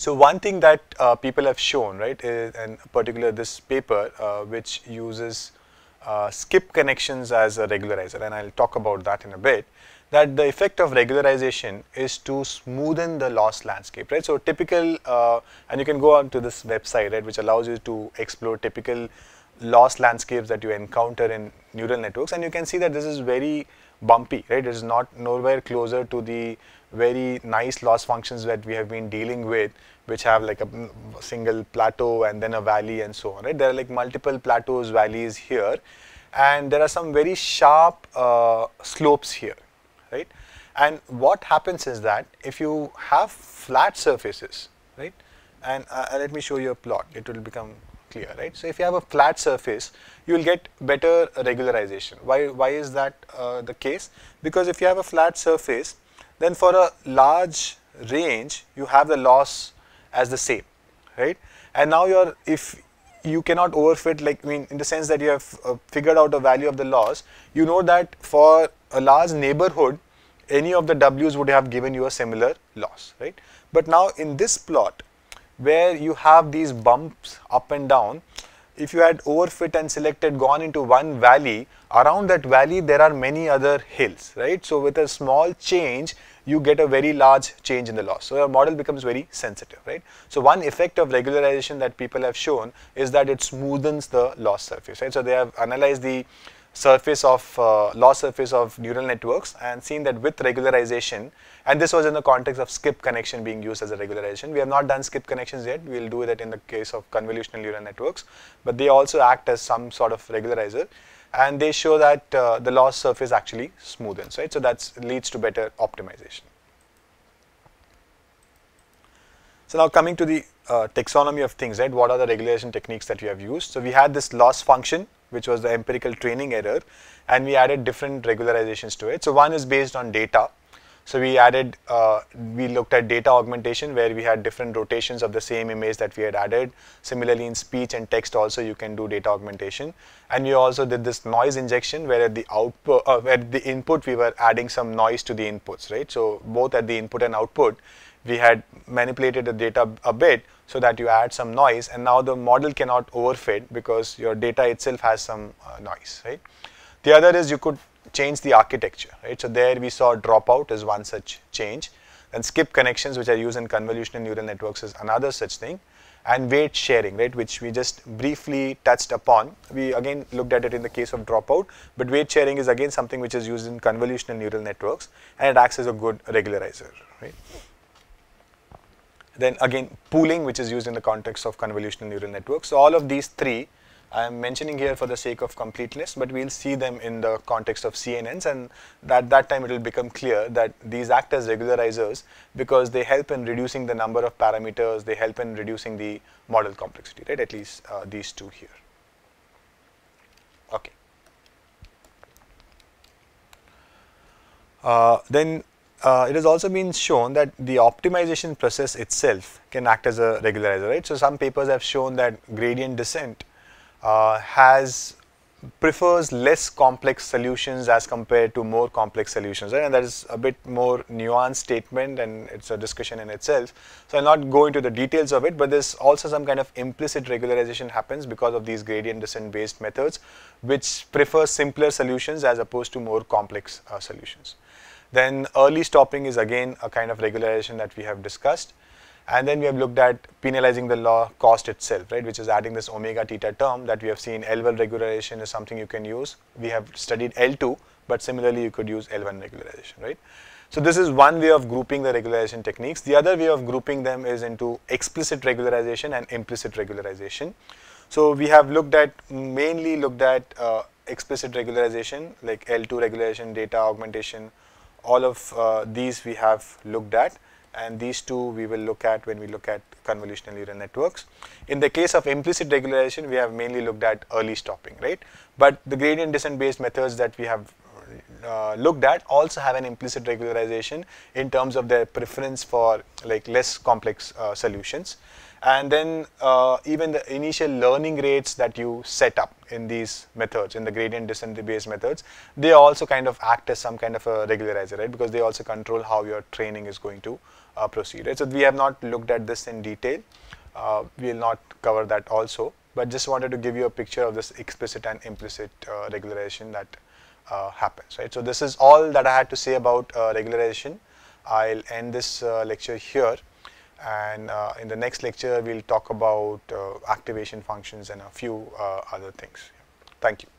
So one thing that people have shown, right, is, in particular this paper, which uses skip connections as a regularizer, and I'll talk about that in a bit, that the effect of regularization is to smoothen the loss landscape, right? So typical, and you can go on to this website, right, which allows you to explore typical loss landscapes that you encounter in neural networks, and you can see that this is very bumpy, right? It is not nowhere closer to the very nice loss functions that we have been dealing with, which have like a single plateau and then a valley and so on, right? There are like multiple plateaus, valleys here, and there are some very sharp slopes here, right? And what happens is that if you have flat surfaces, right, and let me show you a plot, it will become clear, right? So if you have a flat surface, you will get better regularization. Why is that the case? Because if you have a flat surface, then for a large range, you have the loss as the same, right? And now if you cannot overfit, like, I mean, in the sense that you have figured out a value of the loss, you know that for a large neighborhood, any of the W's would have given you a similar loss, right? But now in this plot, where you have these bumps up and down, if you had overfit and selected, gone into one valley, around that valley there are many other hills, right? So with a small change, you get a very large change in the loss. So your model becomes very sensitive, right? So one effect of regularization that people have shown is that it smoothens the loss surface, right? So they have analyzed the surface of loss surface of neural networks and seen that with regularization, and this was in the context of skip connection being used as a regularization. We have not done skip connections yet. We will do that in the case of convolutional neural networks, but they also act as some sort of regularizer, and they show that the loss surface actually smoothens, right? So that leads to better optimization. So now coming to the taxonomy of things, right? What are the regularization techniques that we have used? So we had this loss function, which was the empirical training error, and we added different regularizations to it. So one is based on data. So we looked at data augmentation, where we had different rotations of the same image that we had added. Similarly, in speech and text also you can do data augmentation. And we also did this noise injection, where at the output, at the input we were adding some noise to the inputs, right? So both at the input and output, we had manipulated the data a bit so that you add some noise, and now the model cannot overfit because your data itself has some noise, right? The other is you could change the architecture, right? So there we saw dropout as one such change, and skip connections, which are used in convolutional neural networks, is another such thing, and weight sharing, right, which we just briefly touched upon. We again looked at it in the case of dropout, but weight sharing is again something which is used in convolutional neural networks, and it acts as a good regularizer, right? Then again pooling, which is used in the context of convolutional neural networks. So all of these three I am mentioning here for the sake of completeness, but we will see them in the context of CNNs, and at that time it will become clear that these act as regularizers because they help in reducing the number of parameters, they help in reducing the model complexity, right? At least these two here. Okay. Then it has also been shown that the optimization process itself can act as a regularizer, right? So some papers have shown that gradient descent prefers less complex solutions as compared to more complex solutions, right? And that is a bit more nuanced statement, and it's a discussion in itself. So I'll not go into the details of it, but there's also some kind of implicit regularization happens because of these gradient descent based methods, which prefer simpler solutions as opposed to more complex solutions. Then early stopping is again a kind of regularization that we have discussed. And then we have looked at penalizing the law cost itself, right, which is adding this omega theta term that we have seen. L1 regularization is something you can use. We have studied L2, but similarly you could use L1 regularization, right? So this is one way of grouping the regularization techniques. The other way of grouping them is into explicit regularization and implicit regularization. So we have mainly looked at explicit regularization, like L2 regularization, data augmentation, all of these we have looked at. And these two we will look at when we look at convolutional neural networks. In the case of implicit regularization, we have mainly looked at early stopping, right? But the gradient descent based methods that we have looked at also have an implicit regularization in terms of their preference for like less complex solutions. And then even the initial learning rates that you set up in these methods, in the gradient descent based methods, they also kind of act as some kind of a regularizer, right? Because they also control how your training is going to proceed, right? So we have not looked at this in detail. We will not cover that also, but just wanted to give you a picture of this explicit and implicit regularization that happens, right? So this is all that I had to say about regularization. I'll end this lecture here, and in the next lecture we'll talk about activation functions and a few other things. Thank you.